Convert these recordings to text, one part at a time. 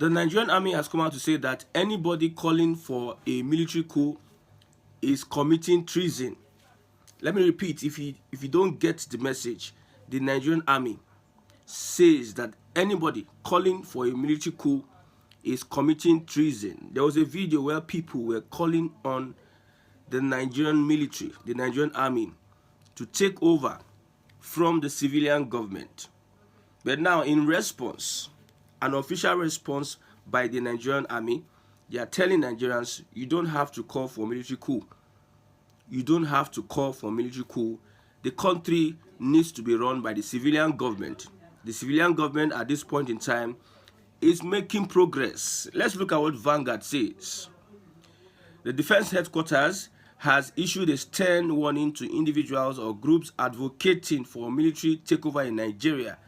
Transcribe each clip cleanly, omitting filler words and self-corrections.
The Nigerian army has come out to say that anybody calling for a military coup is committing treason. Let me repeat, if you don't get the message, the Nigerian army says that anybody calling for a military coup is committing treason. There was a video where people were calling on the Nigerian military, the Nigerian army, to take over from the civilian government. But now, in response, an official response by the Nigerian army, they are telling Nigerians, you don't have to call for military coup. You don't have to call for military coup. The country needs to be run by the civilian government. The civilian government at this point in time is making progress. Let's look at what Vanguard says. The Defense Headquarters has issued a stern warning to individuals or groups advocating for military takeover in Nigeria,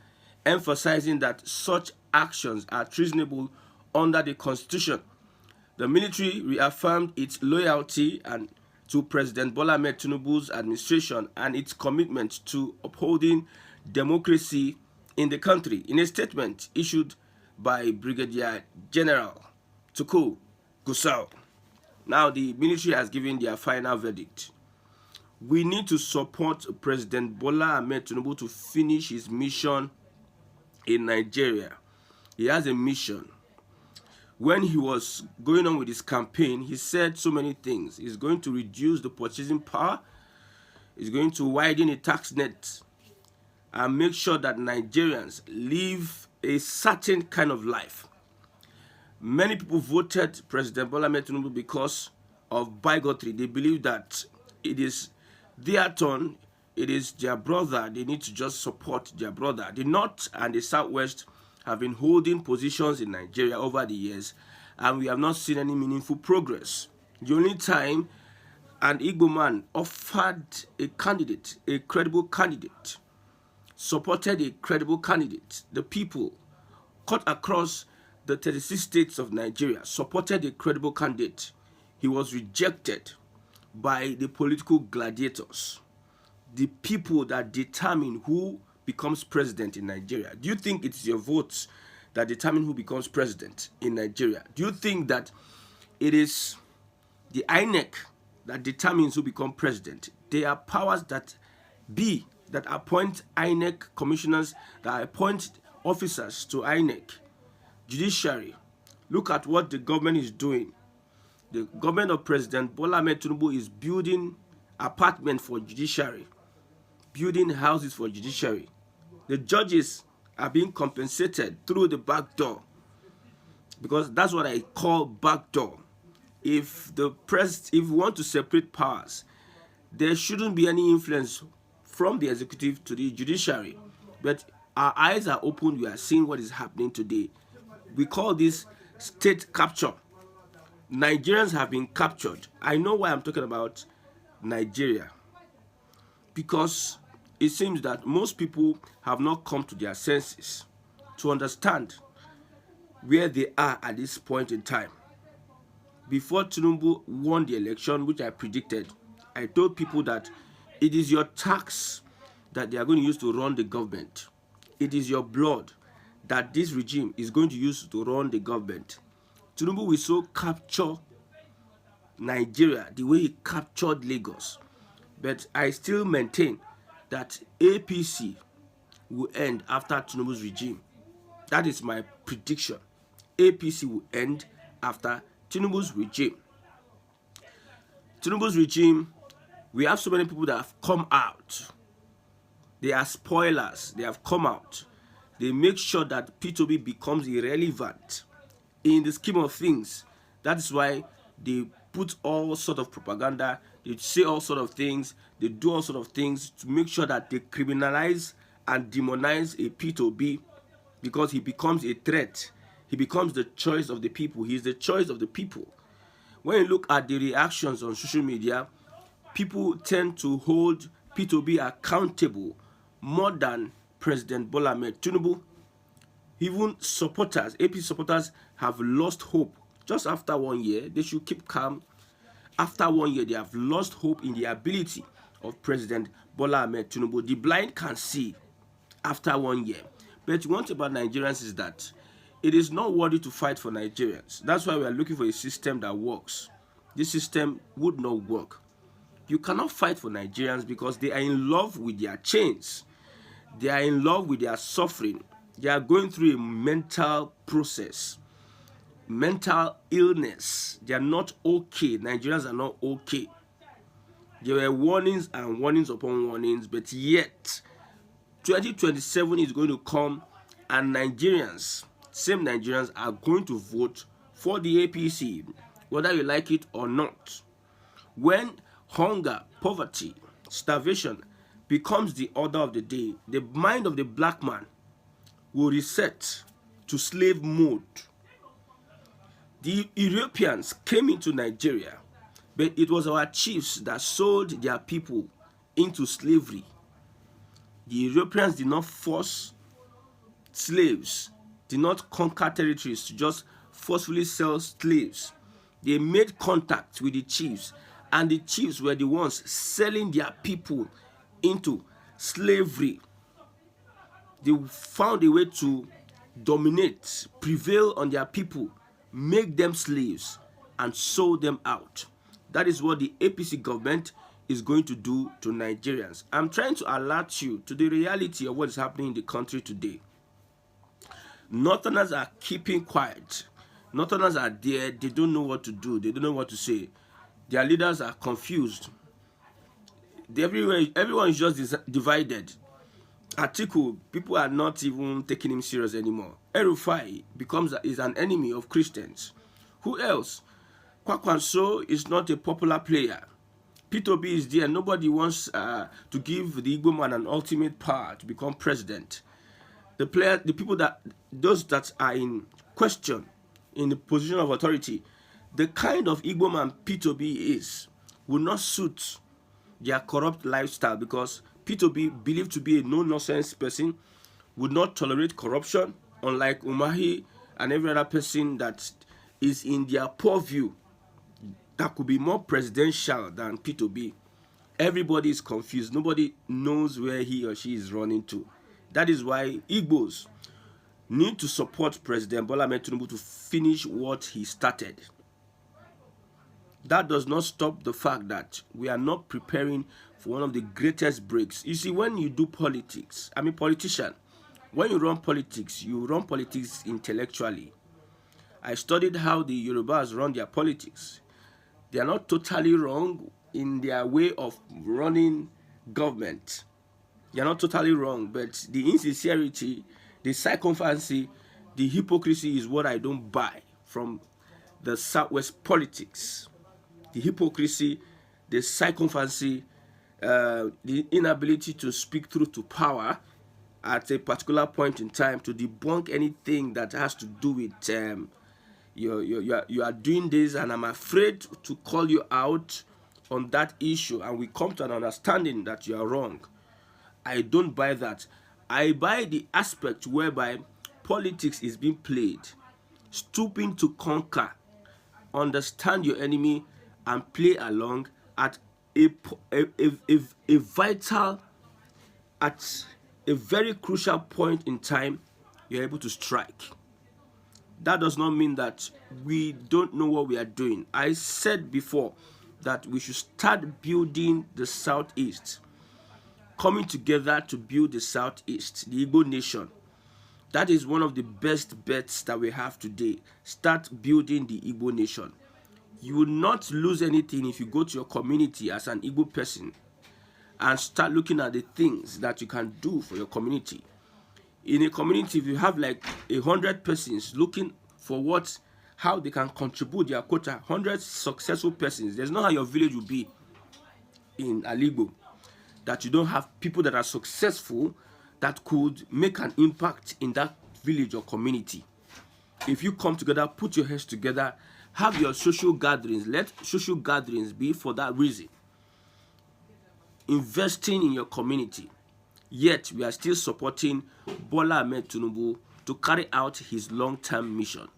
emphasizing that such actions are treasonable under the Constitution. The military reaffirmed its loyalty to President Bola Ahmed Tinubu's administration and its commitment to upholding democracy in the country. In a statement issued by Brigadier General Coup, now the military has given their final verdict. We need to support President Bola Ahmed Tinubu to finish his mission in Nigeria. He has a mission. When he was going on with his campaign, he said so many things. He's going to reduce the purchasing power. He's going to widen the tax net and make sure that Nigerians live a certain kind of life. Many people voted President Bola Ahmed Tinubu because of bigotry. They believe that it is their turn, it is their brother. They need to just support their brother. The North and the Southwest have been holding positions in Nigeria over the years, and we have not seen any meaningful progress. The only time an Igbo man offered a candidate, a credible candidate, supported a credible candidate, the people cut across the 36 states of Nigeria supported a credible candidate, he was rejected by the political gladiators, the people that determine who becomes president in Nigeria. Do you think it's your votes that determine who becomes president in Nigeria? Do you think that it is the INEC that determines who becomes president? There are powers that appoint INEC commissioners, that appoint officers to INEC. Judiciary. Look at what the government is doing. The government of President Bola Ahmed Tinubu is building apartments for judiciary, building houses for judiciary. The judges are being compensated through the back door, because that's what I call back door. If we want to separate powers, there shouldn't be any influence from the executive to the judiciary. But our eyes are open. We are seeing what is happening today. We call this state capture. Nigerians have been captured. I know why I'm talking about Nigeria, because it seems that most people have not come to their senses to understand where they are at this point in time. Before Tinubu won the election, which I predicted, I told people that it is your tax that they are going to use to run the government. It is your blood that this regime is going to use to run the government. Tinubu will so capture Nigeria the way he captured Lagos. But I still maintain that APC will end after Tinubu's regime. That is my prediction. APC will end after Tinubu's regime. Tinubu's regime, we have so many people that have come out. They are spoilers. They have come out. They make sure that P2B becomes irrelevant in the scheme of things. That is why they put all sort of propaganda, they say all sort of things, they do all sort of things to make sure that they criminalize and demonize a P2B, because he becomes a threat. He becomes the choice of the people. He is the choice of the people. When you look at the reactions on social media, people tend to hold P2B accountable more than President Bola Ahmed Tinubu. Even supporters, AP supporters, have lost hope. Just after 1 year, they should keep calm. After 1 year, they have lost hope in the ability of President Bola Ahmed Tinubu. The blind can see after 1 year. But one thing about Nigerians is that It is not worthy to fight for Nigerians. That's why we are looking for a system that works. This system would not work. You cannot fight for Nigerians because they are in love with their chains. They are in love with their suffering. They are going through a mental process, mental illness. They are not okay. Nigerians are not okay. There were warnings and warnings upon warnings, but yet 2027 is going to come and Nigerians, same Nigerians, are going to vote for the APC, whether you like it or not. When hunger, poverty, starvation becomes the order of the day, the mind of the black man will reset to slave mode. The Europeans came into Nigeria, but it was our chiefs that sold their people into slavery. The Europeans did not force slaves, did not conquer territories to just forcefully sell slaves. They made contact with the chiefs, and the chiefs were the ones selling their people into slavery. They found a way to dominate, prevail on their people, make them slaves, and sold them out. That is what the APC government is going to do to Nigerians. I'm trying to alert you to the reality of what is happening in the country today. Northerners are keeping quiet. Northerners are there. They don't know what to do. They don't know what to say. Their leaders are confused. Everyone is just divided. Atiku, people are not even taking him serious anymore. Erufai is an enemy of Christians. Who else? Kwakwanso is not a popular player. P2B is there. Nobody wants to give the Igbo man an ultimate power to become president. Those that are in question in the position of authority, the kind of Igbo man P2B is will not suit their corrupt lifestyle, because P2B, believed to be a no-nonsense person, would not tolerate corruption, unlike Umahi and every other person that is in their purview that could be more presidential than P2B. Everybody is confused. Nobody knows where he or she is running to. That is why Igbos need to support President Bola Ahmed Tinubu to finish what he started. That does not stop the fact that we are not preparing for one of the greatest breaks. You see, when you do politics, politician, when you run politics intellectually. I studied how the Yorubas run their politics. They are not totally wrong in their way of running government. They are not totally wrong, but the insincerity, the sycophancy, the hypocrisy is what I don't buy from the Southwest politics. The hypocrisy, the sycophancy, the inability to speak truth to power at a particular point in time to debunk anything that has to do with you are doing this, and I'm afraid to call you out on that issue, and we come to an understanding that you are wrong. I don't buy that. I buy the aspect whereby politics is being played, stooping to conquer, understand your enemy, and play along at a vital, at a very crucial point in time. You're able to strike. That does not mean that we don't know what we are doing. I said before that we should start building the Southeast, coming together to build the Southeast, the Igbo nation. That is one of the best bets that we have today. Start building the Igbo nation. You will not lose anything if you go to your community as an Igbo person and start looking at the things that you can do for your community. In a community, if you have like 100 persons looking for how they can contribute their quota, 100 successful persons, there's not how your village will be in Aligbo that you don't have people that are successful that could make an impact in that village or community. If you come together, put your heads together, have your social gatherings, let social gatherings be for that reason. Investing in your community. Yet, we are still supporting Bola Ahmed Tinubu to carry out his long-term mission.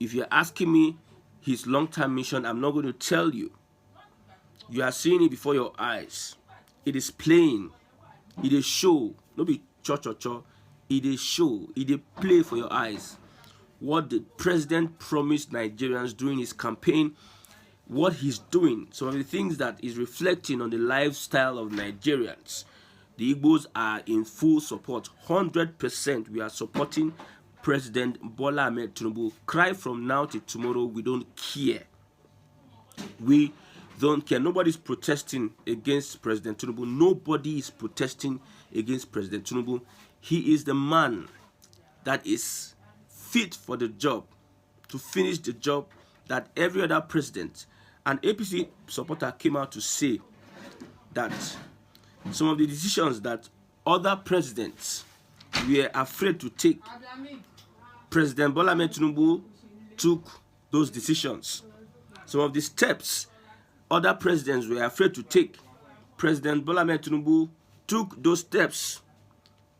If you're asking me his long-term mission, I'm not going to tell you. You are seeing it before your eyes. It is plain. It is show. No be cho. It is show. It is play for your eyes. what the president promised Nigerians during his campaign, what he's doing, some of the things that is reflecting on the lifestyle of Nigerians. The Igbos are in full support. 100% we are supporting President Bola Ahmed Tinubu. Cry from now till tomorrow, we don't care. We don't care. Nobody's protesting against President Tinubu. Nobody is protesting against President Tinubu. He is the man that is fit for the job, to finish the job that every other president. An APC supporter came out to say that some of the decisions that other presidents were afraid to take, President Bola Ahmed Tinubu took those decisions. Some of the steps other presidents were afraid to take, President Bola Ahmed Tinubu took those steps.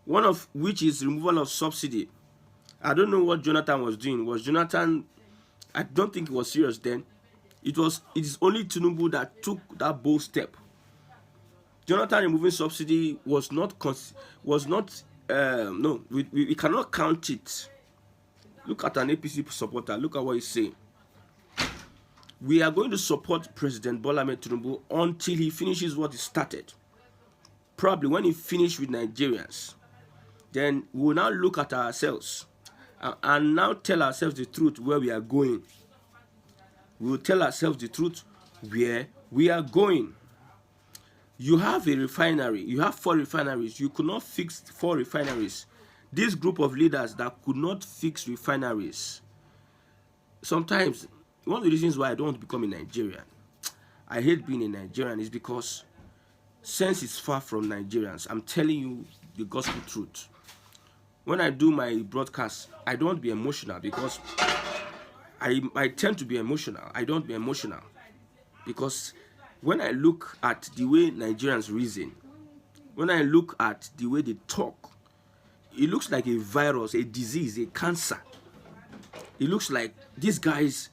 One of which is removal of subsidy. I don't know what Jonathan was doing. Was Jonathan? I don't think it was serious then. It is only Tinubu that took that bold step. Jonathan removing subsidy was not. No, we cannot count it. Look at an APC supporter. Look at what he's saying. We are going to support President Bola Ahmed Tinubu until he finishes what he started. Probably when he finished with Nigerians, then we will now look at ourselves and now tell ourselves the truth where we are going. We will tell ourselves the truth where we are going. You have a refinery. You have 4 refineries. You could not fix 4 refineries. This group of leaders that could not fix refineries. Sometimes, one of the reasons why I don't want to become a Nigerian, I hate being a Nigerian, is because sense is far from Nigerians. I'm telling you the gospel truth. When I do my broadcast, I don't be emotional because I tend to be emotional. I don't be emotional because when I look at the way Nigerians reason, when I look at the way they talk, it looks like a virus, a disease, a cancer. It looks like these guys,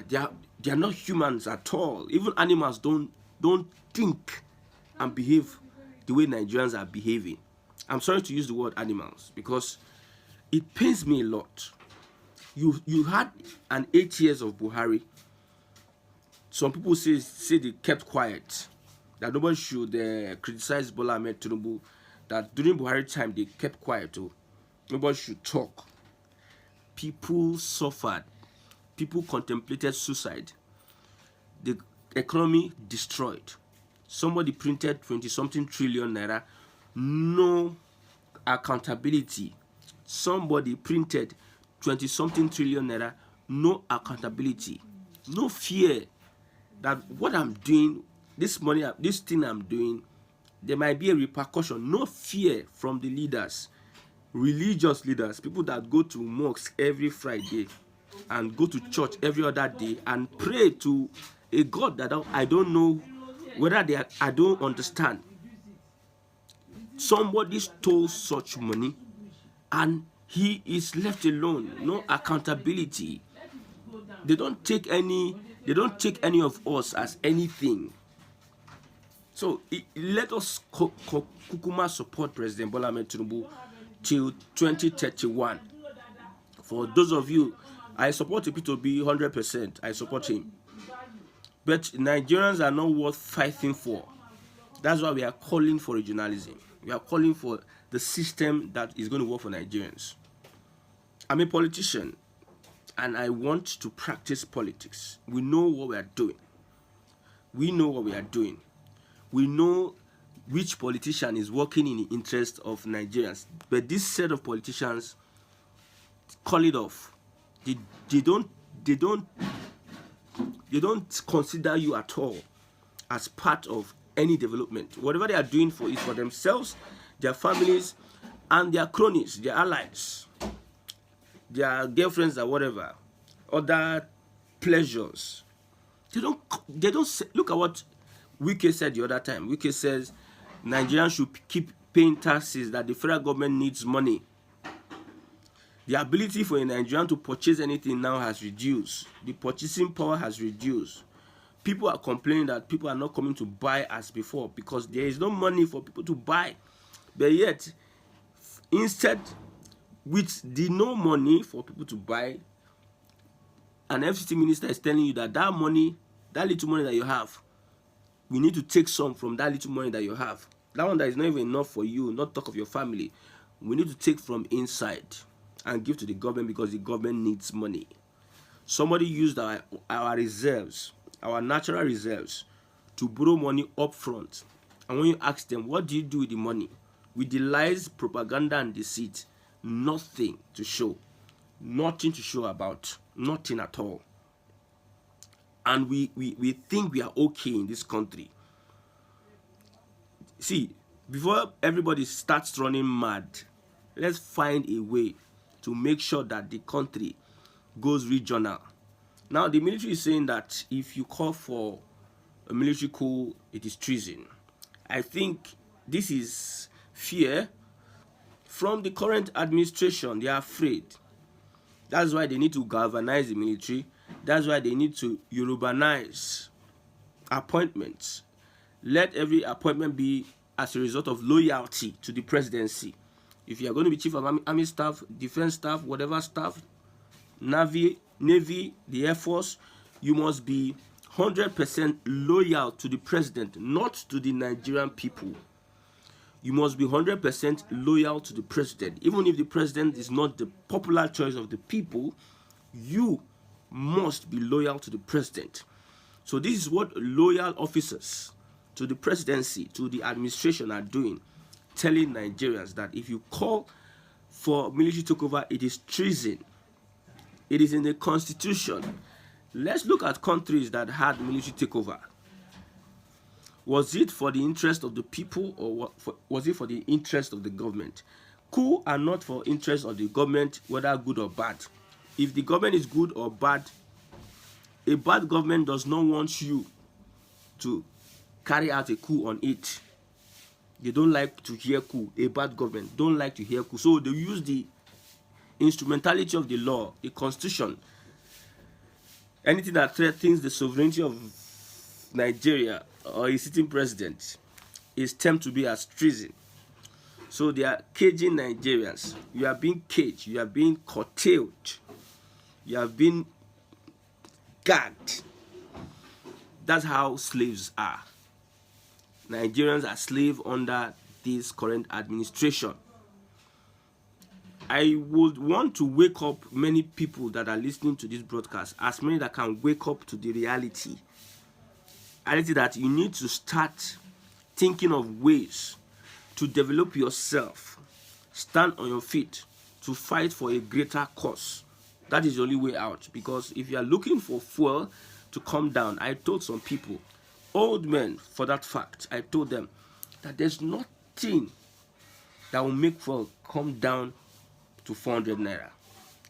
they are not humans at all. Even animals don't think and behave the way Nigerians are behaving. I'm sorry to use the word animals because it pains me a lot. You had an 8 years of Buhari. Some people say they kept quiet, that nobody should criticize Bola Ahmed Tinubu, that during Buhari time they kept quiet too. Nobody should talk. People suffered. People contemplated suicide. The economy destroyed. Somebody printed 20-something trillion naira. No accountability. Somebody printed 20-something trillion naira. No accountability. No fear that what I'm doing, this money, this thing I'm doing, there might be a repercussion. No fear from the leaders, religious leaders, people that go to mosques every Friday and go to church every other day and pray to a God that I don't know whether they are, I don't understand. Somebody stole such money and he is left alone. No accountability. They don't take any of us as anything. So let us kukuma support President Bola Ahmed Tinubu till 2031. For those of you, I support P2B 100%. I support him. But Nigerians are not worth fighting for. That's why we are calling for regionalism. We are calling for the system that is going to work for Nigerians. I'm a politician and I want to practice politics. We know what we are doing. We know what we are doing. We know which politician is working in the interest of Nigerians. But this set of politicians call it off. They don't consider you at all as part of any development. Whatever they are doing is for themselves, their families, and their cronies, their allies, their girlfriends or whatever, other pleasures. They don't say, look at what Wike said the other time. Wike says Nigerians should keep paying taxes, that the federal government needs money. The ability for a Nigerian to purchase anything now has reduced. The purchasing power has reduced. People are complaining that people are not coming to buy as before because there is no money for people to buy. But yet, instead, with the no money for people to buy, an FCT minister is telling you that that money, that little money that you have, we need to take some from that little money that you have. That one that is not even enough for you, not talk of your family. We need to take from inside and give to the government because the government needs money. Somebody used our reserves, our natural reserves, to borrow money up front. And when you ask them, what do you do with the money? With the lies, propaganda, and deceit, nothing to show. Nothing to show about. Nothing at all. And we think we are okay in this country. See, before everybody starts running mad, let's find a way to make sure that the country goes regional. Now, the military is saying that if you call for a military coup, it is treason. I think this is fear from the current administration. They are afraid. That's why they need to galvanize the military. That's why they need to Yorubanize appointments. Let every appointment be as a result of loyalty to the presidency. If you are going to be chief of army staff, defense staff, whatever staff, Navy, the Air Force, you must be 100% loyal to the president, not to the Nigerian people. You must be 100% loyal to the president. Even if the president is not the popular choice of the people, you must be loyal to the president. So this is what loyal officers to the presidency, to the administration are doing, telling Nigerians that if you call for military takeover, it is treason. It is in the constitution. Let's look at countries that had military takeover. Was it for the interest of the people, or was it for the interest of the government? Coup are not for interest of the government, whether good or bad. If the government is good or bad, a bad government does not want you to carry out a coup on it. They don't like to hear coup. A bad government don't like to hear coup. So they use the instrumentality of the law, the constitution, anything that threatens the sovereignty of Nigeria or a sitting president is termed to be as treason. So they are caging Nigerians. You are being caged. You are being curtailed. You have been gagged. That's how slaves are. Nigerians are slaves under this current administration. I would want to wake up many people that are listening to this broadcast, as many that can wake up to the reality that you need to start thinking of ways to develop yourself, stand on your feet, to fight for a greater cause. That is the only way out. Because if you are looking for fuel to come down, I told some people, old men for that fact, I told them that there's nothing that will make fuel come down to 400 naira.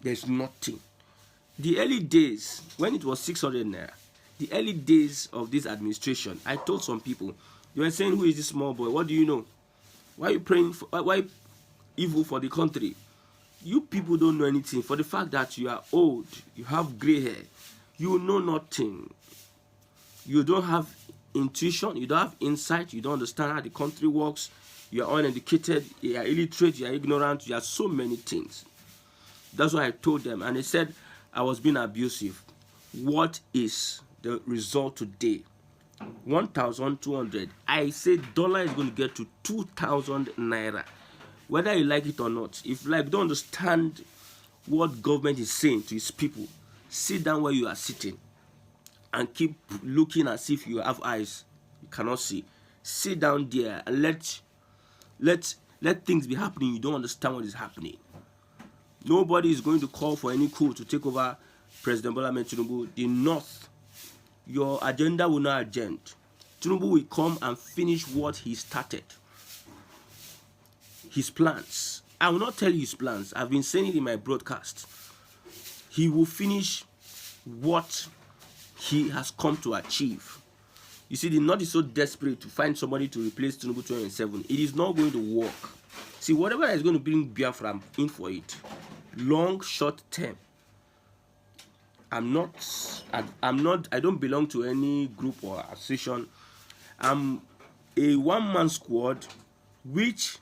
There's nothing. The early days, when it was 600 naira, the early days of this administration, I told some people, they were saying, who is this small boy? What do you know? Why are you praying for, why evil for the country? You people don't know anything. For the fact that you are old, you have gray hair, you know nothing. You don't have intuition, you don't have insight, you don't understand how the country works, you are uneducated, you are illiterate, you are ignorant, you are so many things. That's what I told them, and they said I was being abusive. What is the result today? 1,200. I said dollar is going to get to 2,000 naira. Whether you like it or not, if you don't understand what government is saying to its people, sit down where you are sitting and keep looking as if you have eyes you cannot see. Sit down there and let things be happening. You don't understand what is happening. Nobody is going to call for any coup to take over President Bola Ahmed Tinubu. The North, your agenda will not agenda. Tinubu will come and finish what he started. His plans. I will not tell you his plans. I've been saying it in my broadcast. He will finish what he has come to achieve. You see, the North is so desperate to find somebody to replace Tinubu 2027. It is not going to work. See, whatever is going to bring Biafra, I'm in for it. Long, short term. I don't belong to any group or association. I'm a one-man squad which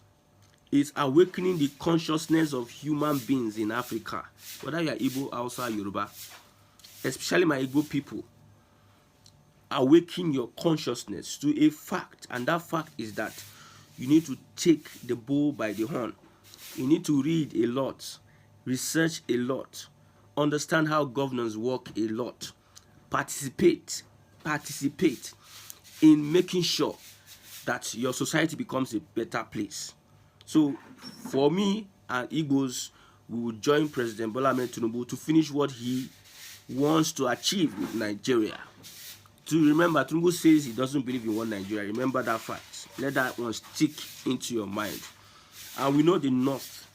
is awakening the consciousness of human beings in Africa, whether you are Igbo, Hausa, Yoruba, especially my Igbo people. Awaken your consciousness to a fact, and that fact is that you need to take the bull by the horn. You need to read a lot, research a lot, understand how governance work a lot, participate in making sure that your society becomes a better place. So for me and Igbos, we will join President Bola Ahmed Tinubu to finish what he wants to achieve with Nigeria. To remember, Tinubu says he doesn't believe in one Nigeria. Remember that fact. Let that one stick into your mind. And we know the North,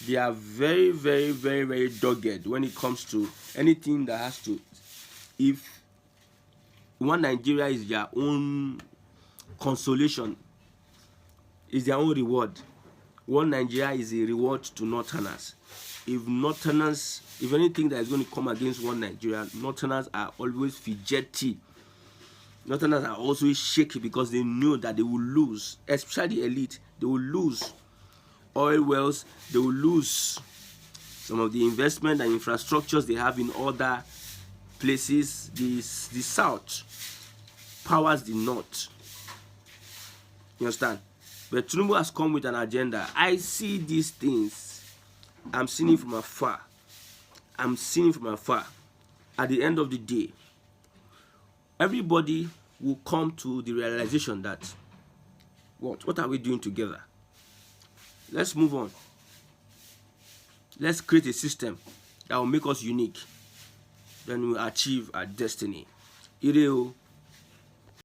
they are very, very, very, very dogged when it comes to anything that has to, if one Nigeria is their own consolation, is their own reward. One Nigeria is a reward to Northerners. If Northerners, if anything that is going to come against one Nigeria, Northerners are always fidgety. Northerners are also shaky because they know that they will lose, especially the elite. They will lose oil wells, they will lose some of the investment and infrastructures they have in other places. The South powers the North. You understand? But Tinubu has come with an agenda. I see these things. I'm seeing it from afar. I'm seeing it from afar. At the end of the day, everybody will come to the realization that what are we doing together? Let's move on. Let's create a system that will make us unique. Then we'll achieve our destiny. Ireo.